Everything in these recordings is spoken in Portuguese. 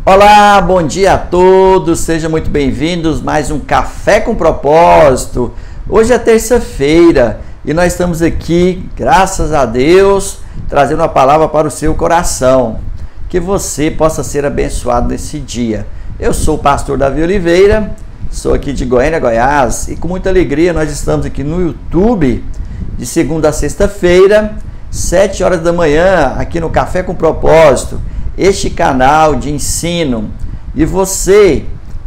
Olá, bom dia a todos, sejam muito bem-vindos. Mais um Café com Propósito. Hoje é terça-feira e nós estamos aqui, graças a Deus, trazendo uma palavra para o seu coração. Que você possa ser abençoado nesse dia. Eu sou o pastor Davi Oliveira, sou aqui de Goiânia, Goiás, e com muita alegria nós estamos aqui no YouTube, de segunda a sexta-feira, 7 horas da manhã, aqui no Café com Propósito, este canal de ensino. E você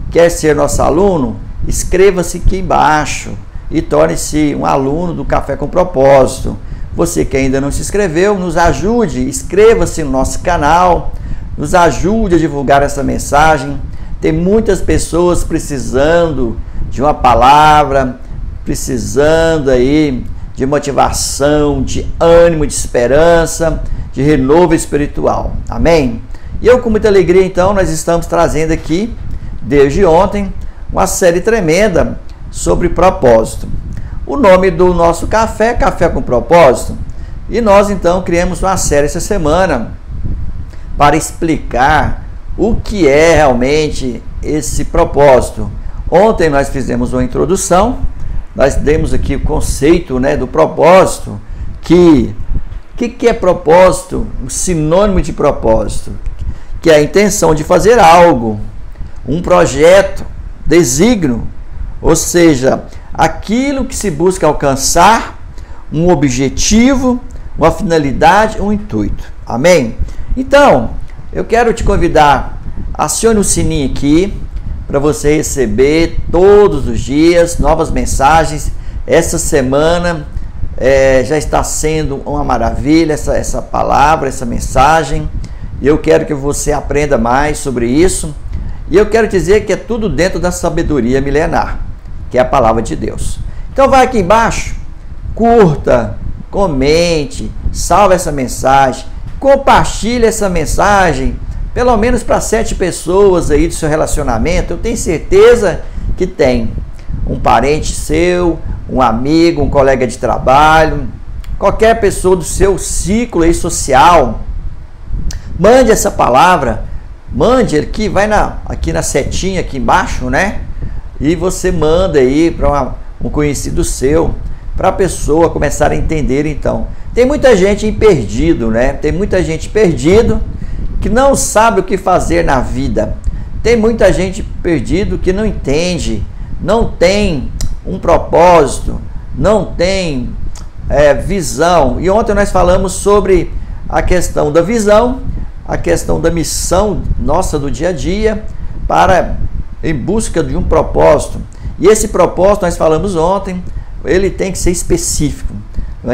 quer ser nosso aluno? Inscreva-se aqui embaixo e torne-se um aluno do Café com Propósito. Você que ainda não se inscreveu, nos ajude, inscreva-se no nosso canal, nos ajude a divulgar essa mensagem. Tem muitas pessoas precisando de uma palavra, precisando aí de motivação, de ânimo, de esperança, de renovo espiritual. Amém? E eu com muita alegria, então, nós estamos trazendo aqui, desde ontem, uma série tremenda sobre propósito. O nome do nosso café é Café com Propósito. E nós, então, criamos uma série essa semana para explicar o que é realmente esse propósito. Ontem nós fizemos uma introdução, nós demos aqui o conceito, do propósito, que é propósito? O sinônimo de propósito, que é a intenção de fazer algo, um projeto, desígnio, ou seja, aquilo que se busca alcançar, um objetivo, uma finalidade, um intuito. Amém? Então, eu quero te convidar, acione o sininho aqui, para você receber todos os dias novas mensagens. Essa semana já está sendo uma maravilha essa palavra, essa mensagem. E eu quero que você aprenda mais sobre isso. E eu quero dizer que é tudo dentro da sabedoria milenar, que é a palavra de Deus. Então vai aqui embaixo, curta, comente, salve essa mensagem, compartilhe essa mensagem, pelo menos para 7 pessoas aí do seu relacionamento. Eu tenho certeza que tem um parente seu, um amigo, um colega de trabalho, qualquer pessoa do seu ciclo aí social. Mande essa palavra, mande aqui, vai aqui na setinha aqui embaixo, e você manda aí para um conhecido seu, para a pessoa começar a entender. Então, tem muita gente perdido, tem muita gente perdido que não sabe o que fazer na vida. Tem muita gente perdido que não entende, não tem um propósito, não tem visão. E ontem nós falamos sobre a questão da visão, a questão da missão nossa do dia a dia, em busca de um propósito. E esse propósito, nós falamos ontem, ele tem que ser específico. Não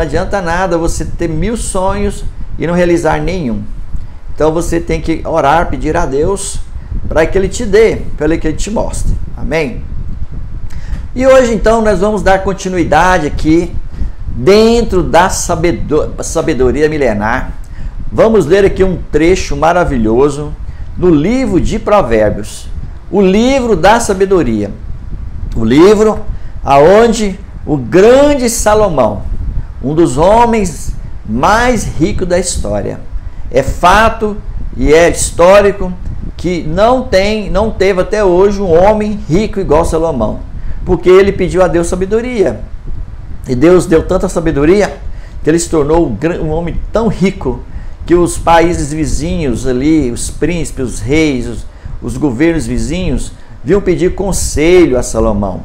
adianta nada você ter 1000 sonhos e não realizar nenhum. Então você tem que orar, pedir a Deus para que Ele te dê, para que Ele te mostre. Amém? E hoje então nós vamos dar continuidade aqui dentro da sabedoria milenar. Vamos ler aqui um trecho maravilhoso do livro de Provérbios, o livro da sabedoria, o livro aonde o grande Salomão, um dos homens mais ricos da história, é fato e é histórico que não teve até hoje um homem rico igual Salomão, porque ele pediu a Deus sabedoria, e Deus deu tanta sabedoria que ele se tornou um homem tão rico que os países vizinhos ali, os príncipes, os reis, os governos vizinhos vinham pedir conselho a Salomão.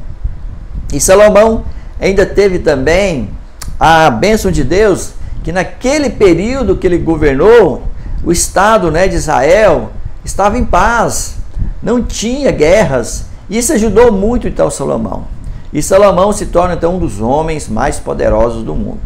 E Salomão ainda teve também a bênção de Deus, que naquele período que ele governou, o Estado de Israel estava em paz, não tinha guerras. E isso ajudou muito então Salomão. E Salomão se torna então um dos homens mais poderosos do mundo.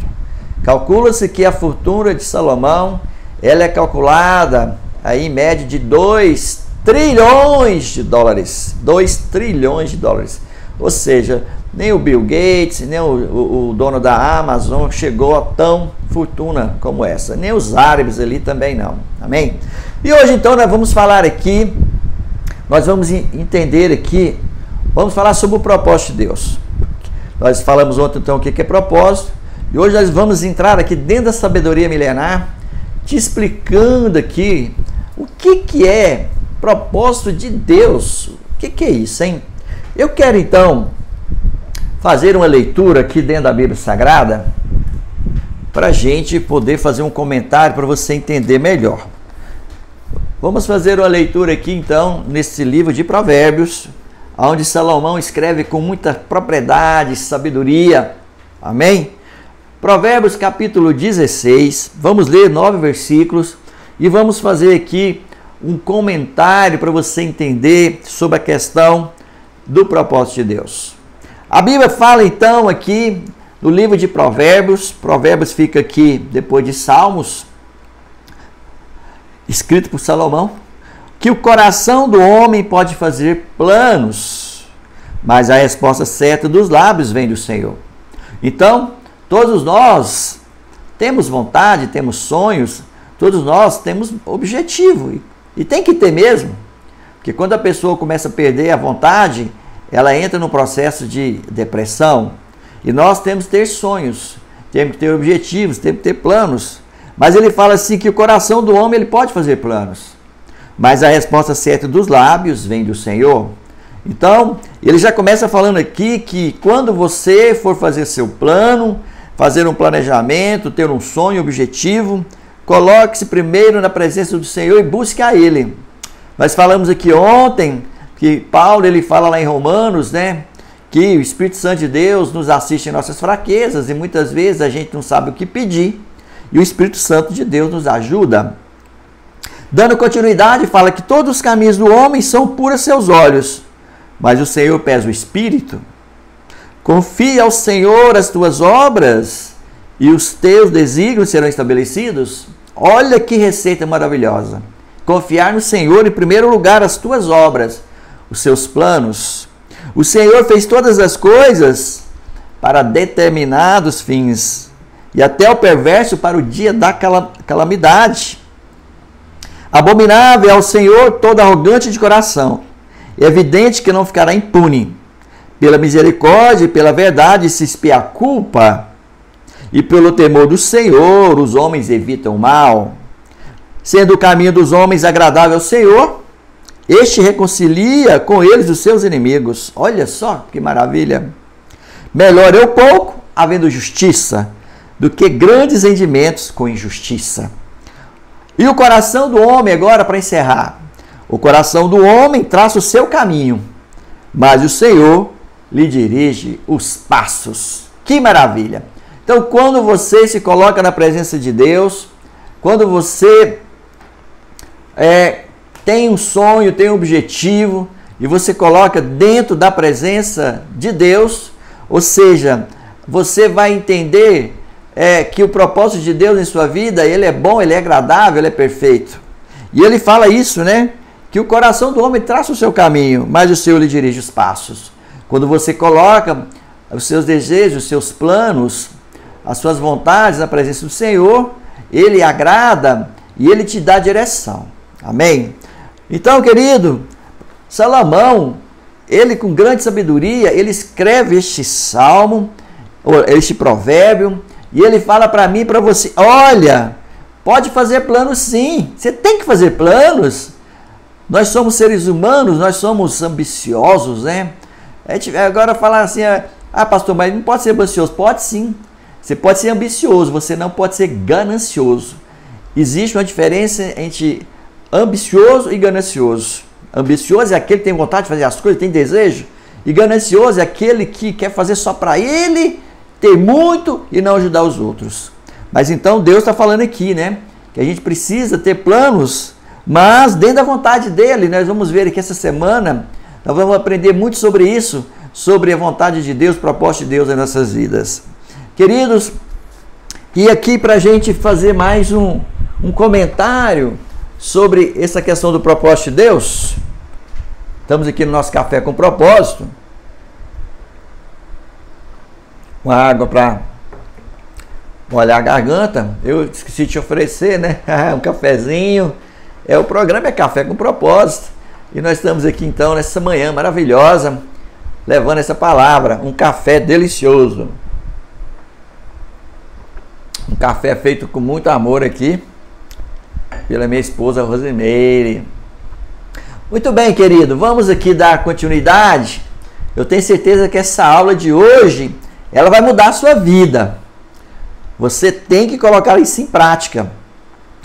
Calcula-se que a fortuna de Salomão, ela é calculada aí em média de 2 trilhões de dólares. 2 trilhões de dólares. Ou seja, nem o Bill Gates, nem o dono da Amazon chegou a tão fortuna como essa. Nem os árabes ali também não. Amém? E hoje então nós vamos falar aqui, nós vamos entender aqui, vamos falar sobre o propósito de Deus. Nós falamos ontem então o que é propósito. E hoje nós vamos entrar aqui dentro da sabedoria milenar, te explicando aqui o que é propósito de Deus. O que é isso, hein? Eu quero então fazer uma leitura aqui dentro da Bíblia Sagrada para a gente poder fazer um comentário para você entender melhor. Vamos fazer uma leitura aqui então nesse livro de Provérbios, onde Salomão escreve com muita propriedade e sabedoria. Amém? Provérbios capítulo 16, vamos ler 9 versículos e vamos fazer aqui um comentário para você entender sobre a questão do propósito de Deus. A Bíblia fala então aqui no livro de Provérbios, Provérbios fica aqui depois de Salmos, escrito por Salomão, que o coração do homem pode fazer planos, mas a resposta certa dos lábios vem do Senhor. Então, todos nós temos vontade, temos sonhos, todos nós temos objetivo, e tem que ter mesmo, porque quando a pessoa começa a perder a vontade, ela entra no processo de depressão, e nós temos que ter sonhos, temos que ter objetivos, temos que ter planos, mas ele fala assim que o coração do homem ele pode fazer planos, mas a resposta certa dos lábios vem do Senhor. Então, ele já começa falando aqui que quando você for fazer seu plano, fazer um planejamento, ter um sonho, objetivo, coloque-se primeiro na presença do Senhor e busque a Ele. Nós falamos aqui ontem que Paulo ele fala lá em Romanos, né, que o Espírito Santo de Deus nos assiste em nossas fraquezas e muitas vezes a gente não sabe o que pedir e o Espírito Santo de Deus nos ajuda. Dando continuidade, fala que todos os caminhos do homem são puros aos seus olhos, mas o Senhor pesa o espírito. Confia ao Senhor as tuas obras e os teus desígnios serão estabelecidos. Olha que receita maravilhosa. Confiar no Senhor em primeiro lugar as tuas obras, os seus planos. O Senhor fez todas as coisas para determinados fins e até o perverso para o dia da calamidade. Abominável é ao Senhor todo arrogante de coração. É evidente que não ficará impune. Pela misericórdia e pela verdade se expia a culpa, e pelo temor do Senhor os homens evitam o mal. Sendo o caminho dos homens agradável ao Senhor, este reconcilia com eles os seus inimigos. Olha só que maravilha! Melhor é o pouco, havendo justiça, do que grandes rendimentos com injustiça. E o coração do homem, agora para encerrar, o coração do homem traça o seu caminho, mas o Senhor lhe dirige os passos. Que maravilha! Então, quando você se coloca na presença de Deus, quando você tem um sonho, tem um objetivo, e você coloca dentro da presença de Deus, ou seja, você vai entender que o propósito de Deus em sua vida, ele é bom, ele é agradável, ele é perfeito. E ele fala isso, né? Que o coração do homem traça o seu caminho, mas o Senhor lhe dirige os passos. Quando você coloca os seus desejos, os seus planos, as suas vontades na presença do Senhor, Ele agrada e Ele te dá direção. Amém? Então, querido, Salomão, ele com grande sabedoria, ele escreve este salmo, este provérbio, e ele fala para mim e para você, olha, pode fazer planos sim, você tem que fazer planos. Nós somos seres humanos, nós somos ambiciosos, né? Agora falar assim, pastor, mas não pode ser ambicioso. Pode sim, você pode ser ambicioso, você não pode ser ganancioso. Existe uma diferença entre ambicioso e ganancioso. Ambicioso é aquele que tem vontade de fazer as coisas, tem desejo. E ganancioso é aquele que quer fazer só para ele, ter muito e não ajudar os outros. Mas então Deus está falando aqui, né? Que a gente precisa ter planos, mas dentro da vontade dele. Nós vamos ver aqui essa semana, nós vamos aprender muito sobre isso, sobre a vontade de Deus, o propósito de Deus em nossas vidas. Queridos, e aqui para a gente fazer mais um comentário sobre essa questão do propósito de Deus, estamos aqui no nosso Café com Propósito, uma água para molhar a garganta. Eu esqueci de te oferecer, né? Um cafezinho. O programa é Café com Propósito. E nós estamos aqui então nessa manhã maravilhosa, levando essa palavra, um café delicioso. Um café feito com muito amor aqui, pela minha esposa Rosimeire. Muito bem, querido, vamos aqui dar continuidade. Eu tenho certeza que essa aula de hoje, ela vai mudar a sua vida. Você tem que colocar isso em prática.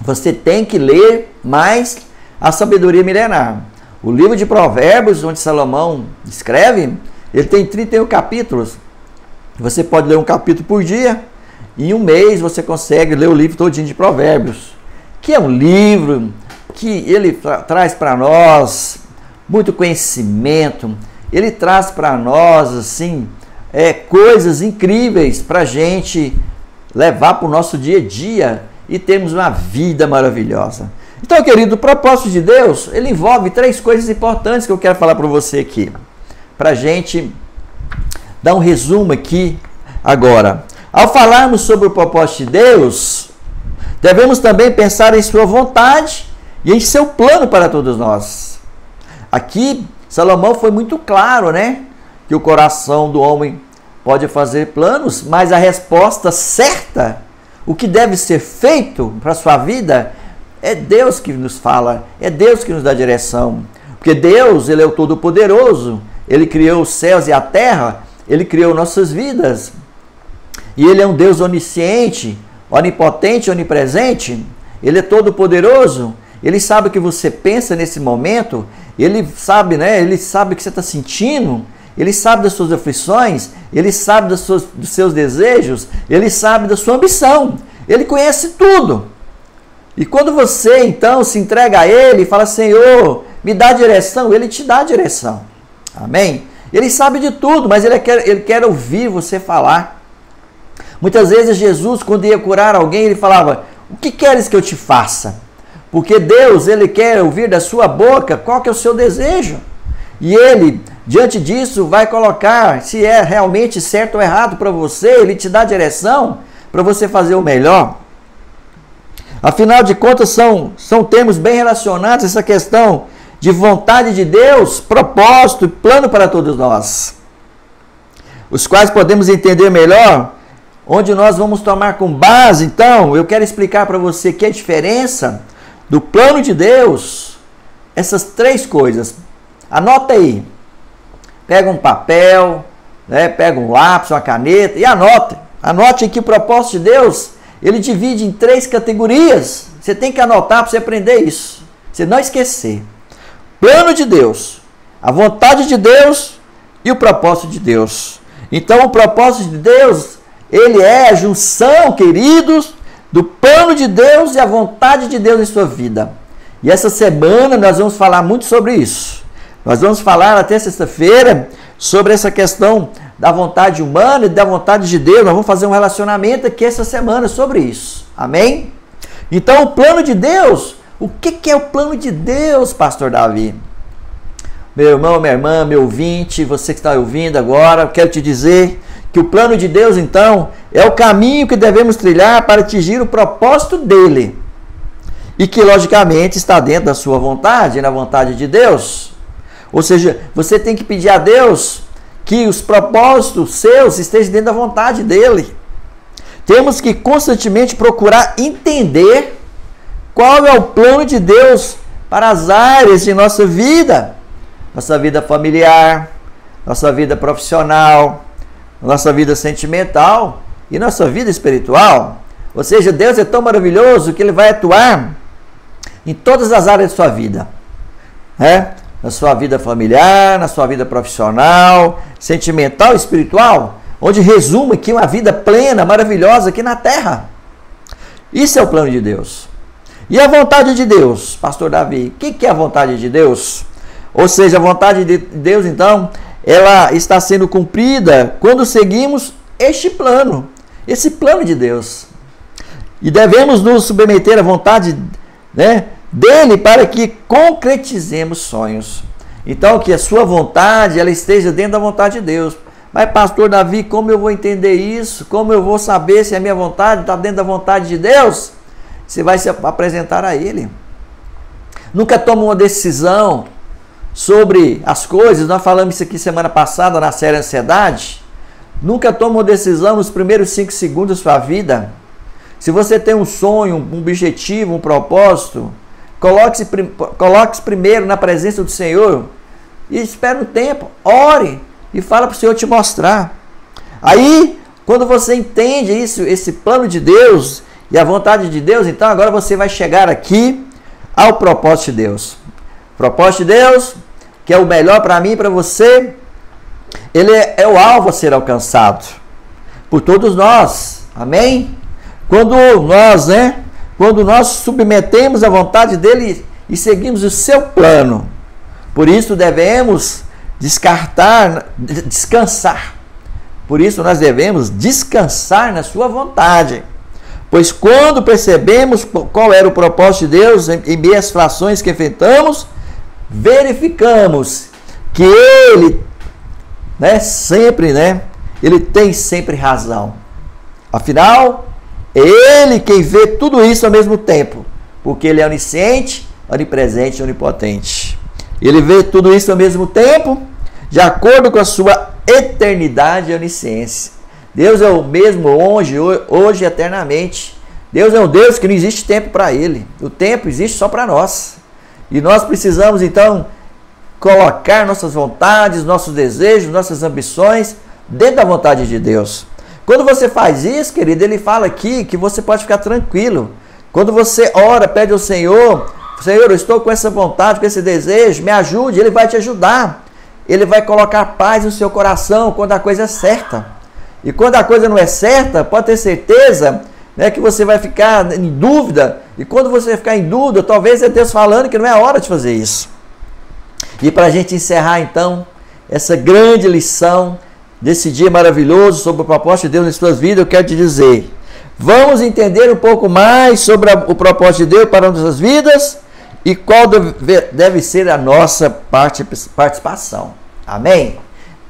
Você tem que ler mais a sabedoria milenar. O livro de Provérbios, onde Salomão escreve, ele tem 31 capítulos. Você pode ler um capítulo por dia. Em um mês você consegue ler o livro todinho de Provérbios. Que é um livro que ele traz para nós muito conhecimento. Ele traz para nós, assim, coisas incríveis para a gente levar para o nosso dia a dia e termos uma vida maravilhosa. Então, querido, o propósito de Deus, ele envolve 3 coisas importantes que eu quero falar para você aqui. Para a gente dar um resumo aqui agora. Ao falarmos sobre o propósito de Deus, devemos também pensar em sua vontade e em seu plano para todos nós. Aqui, Salomão foi muito claro, né? Que o coração do homem pode fazer planos, mas a resposta certa, o que deve ser feito para a sua vida, é Deus que nos fala, é Deus que nos dá direção. Porque Deus, ele é o Todo-Poderoso, ele criou os céus e a terra, ele criou nossas vidas. E ele é um Deus onisciente, onipotente, onipresente, ele é todo-poderoso, ele sabe o que você pensa nesse momento, ele sabe, né? Ele sabe o que você está sentindo, ele sabe das suas aflições, ele sabe dos seus desejos, ele sabe da sua ambição, ele conhece tudo. E quando você então se entrega a ele e fala, Senhor, me dá direção, ele te dá a direção. Amém? Ele sabe de tudo, mas ele quer ouvir você falar. Muitas vezes Jesus, quando ia curar alguém, ele falava, o que queres que eu te faça? Porque Deus, ele quer ouvir da sua boca qual que é o seu desejo. E ele, diante disso, vai colocar se é realmente certo ou errado para você, ele te dá direção para você fazer o melhor. Afinal de contas, são termos bem relacionados, essa questão de vontade de Deus, propósito e plano para todos nós, os quais podemos entender melhor, onde nós vamos tomar com base. Então, eu quero explicar para você que a diferença do plano de Deus, essas 3 coisas. Anota aí, pega um papel, né, pega um lápis, uma caneta e anote. Anote que o propósito de Deus, ele divide em 3 categorias. Você tem que anotar para você aprender isso, você não esquecer. Plano de Deus, a vontade de Deus e o propósito de Deus. Então, o propósito de Deus, ele é a junção, queridos, do plano de Deus e a vontade de Deus em sua vida. E essa semana nós vamos falar muito sobre isso. Nós vamos falar até sexta-feira sobre essa questão da vontade humana e da vontade de Deus. Nós vamos fazer um relacionamento aqui essa semana sobre isso. Amém? Então, o plano de Deus, o que é o plano de Deus, pastor Davi? Meu irmão, minha irmã, meu ouvinte, você que está ouvindo agora, eu quero te dizer que o plano de Deus, então, é o caminho que devemos trilhar para atingir o propósito dele. E que, logicamente, está dentro da sua vontade, na vontade de Deus. Ou seja, você tem que pedir a Deus que os propósitos seus estejam dentro da vontade dele. Temos que constantemente procurar entender qual é o plano de Deus para as áreas de nossa vida. Nossa vida familiar, nossa vida profissional, nossa vida sentimental e nossa vida espiritual. Ou seja, Deus é tão maravilhoso que ele vai atuar em todas as áreas da sua vida, né? Na sua vida familiar, na sua vida profissional, sentimental e espiritual, onde resume aqui uma vida plena, maravilhosa aqui na terra. Isso é o plano de Deus. E a vontade de Deus, pastor Davi, o que é a vontade de Deus? Ou seja, a vontade de Deus, então, ela está sendo cumprida quando seguimos este plano, esse plano de Deus. E devemos nos submeter à vontade, né, dele para que concretizemos sonhos. Então, que a sua vontade ela esteja dentro da vontade de Deus. Mas, pastor Davi, como eu vou entender isso? Como eu vou saber se a minha vontade está dentro da vontade de Deus? Você vai se apresentar a ele. Nunca toma uma decisão sobre as coisas. Nós falamos isso aqui semana passada na série Ansiedade. Nunca toma uma decisão nos primeiros 5 segundos da sua vida. Se você tem um sonho, um objetivo, um propósito, Coloque-se primeiro na presença do Senhor e espere um tempo, ore e fala para o Senhor te mostrar. Aí, quando você entende isso, esse plano de Deus e a vontade de Deus, então agora você vai chegar aqui ao propósito de Deus. O propósito de Deus, que é o melhor para mim e para você, ele é o alvo a ser alcançado por todos nós. Amém? Quando nós submetemos a vontade dele e seguimos o seu plano. Por isso devemos descansar. Por isso nós devemos descansar na sua vontade. Pois quando percebemos qual era o propósito de Deus em meio às aflições que enfrentamos, verificamos que ele, ele tem sempre razão. Afinal, é ele quem vê tudo isso ao mesmo tempo, porque ele é onisciente, onipresente e onipotente. Ele vê tudo isso ao mesmo tempo, de acordo com a sua eternidade e onisciência. Deus é o mesmo hoje e eternamente. Deus é um Deus que não existe tempo para ele. O tempo existe só para nós. E nós precisamos, então, colocar nossas vontades, nossos desejos, nossas ambições dentro da vontade de Deus. Quando você faz isso, querido, ele fala aqui que você pode ficar tranquilo. Quando você ora, pede ao Senhor, Senhor, eu estou com essa vontade, com esse desejo, me ajude, ele vai te ajudar. Ele vai colocar paz no seu coração quando a coisa é certa. E quando a coisa não é certa, pode ter certeza, que você vai ficar em dúvida. E quando você ficar em dúvida, talvez é Deus falando que não é a hora de fazer isso. E para a gente encerrar, então, essa grande lição desse dia maravilhoso sobre o propósito de Deus nas suas vidas, eu quero te dizer, vamos entender um pouco mais sobre o propósito de Deus para as nossas vidas e qual deve ser a nossa participação. Amém?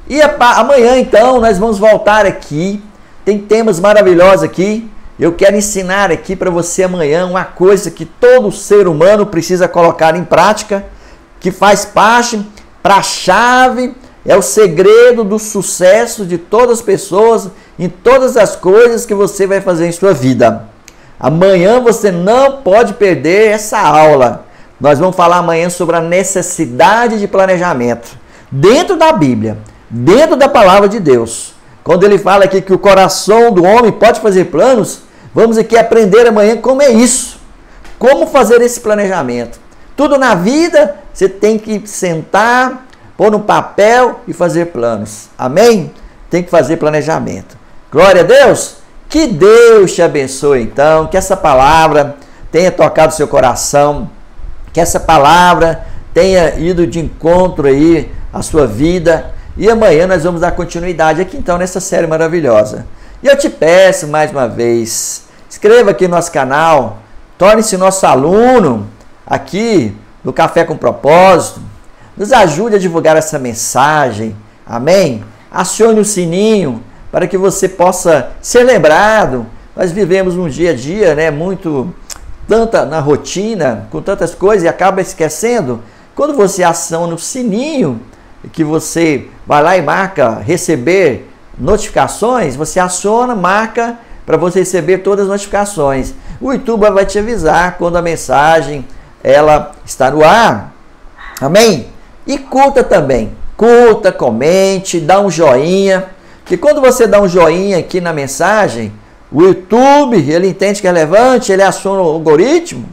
E amanhã, então, nós vamos voltar aqui, tem temas maravilhosos aqui, eu quero ensinar aqui para você amanhã uma coisa que todo ser humano precisa colocar em prática, que faz parte para a chave, é o segredo do sucesso de todas as pessoas, em todas as coisas que você vai fazer em sua vida. Amanhã você não pode perder essa aula. Nós vamos falar amanhã sobre a necessidade de planejamento. Dentro da Bíblia, dentro da palavra de Deus. Quando ele fala aqui que o coração do homem pode fazer planos, vamos aqui aprender amanhã como é isso. Como fazer esse planejamento. Tudo na vida, você tem que sentar, pôr no papel e fazer planos. Amém? Tem que fazer planejamento. Glória a Deus. Que Deus te abençoe, então. Que essa palavra tenha tocado seu coração. Que essa palavra tenha ido de encontro aí à sua vida. E amanhã nós vamos dar continuidade aqui, então, nessa série maravilhosa. E eu te peço, mais uma vez, inscreva aqui no nosso canal. Torne-se nosso aluno aqui no Café com Propósito. Nos ajude a divulgar essa mensagem. Amém? Acione o sininho para que você possa ser lembrado. Nós vivemos um dia a dia, tanta na rotina, com tantas coisas e acaba esquecendo. Quando você aciona o sininho, que você vai lá e marca receber notificações, você aciona, marca para você receber todas as notificações. O YouTube vai te avisar quando a mensagem ela está no ar. Amém? E curta também. Curta, comente, dá um joinha. Que quando você dá um joinha aqui na mensagem, o YouTube, ele entende que é relevante, ele aciona o algoritmo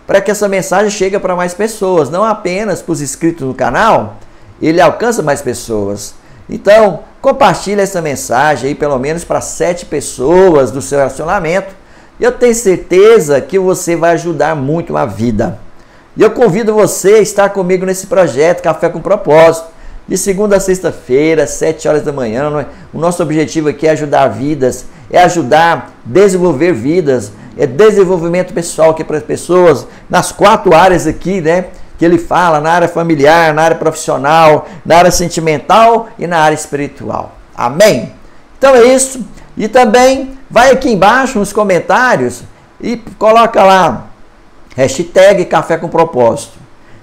para que essa mensagem chegue para mais pessoas, não apenas para os inscritos no canal, ele alcança mais pessoas. Então, compartilhe essa mensagem aí pelo menos para 7 pessoas do seu relacionamento. E eu tenho certeza que você vai ajudar muito a vida. E eu convido você a estar comigo nesse projeto Café com Propósito, de segunda a sexta-feira, 7 horas da manhã. O nosso objetivo aqui é ajudar vidas, é ajudar a desenvolver vidas, é desenvolvimento pessoal aqui para as pessoas, nas 4 áreas aqui, que ele fala, na área familiar, na área profissional, na área sentimental e na área espiritual. Amém? Então é isso. E também vai aqui embaixo nos comentários e coloca lá, hashtag Café com Propósito.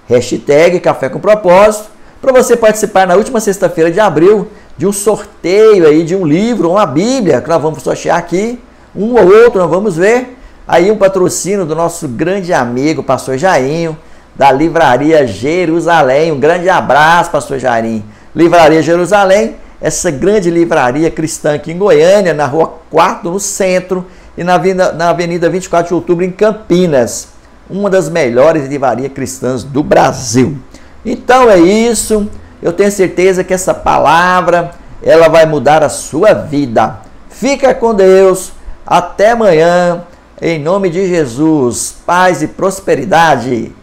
Hashtag Café com Propósito, para você participar na última sexta-feira de abril de um sorteio aí de um livro, uma Bíblia, que nós vamos sortear aqui, um ou outro, nós vamos ver. Aí um patrocínio do nosso grande amigo, pastor Jainho, da Livraria Jerusalém. Um grande abraço, pastor Jairim. Livraria Jerusalém, essa grande livraria cristã aqui em Goiânia, na Rua 4, no centro, e na Avenida 24 de Outubro, em Campinas. Uma das melhores livrarias cristãs do Brasil. Então é isso. Eu tenho certeza que essa palavra, ela vai mudar a sua vida. Fica com Deus. Até amanhã. Em nome de Jesus. Paz e prosperidade.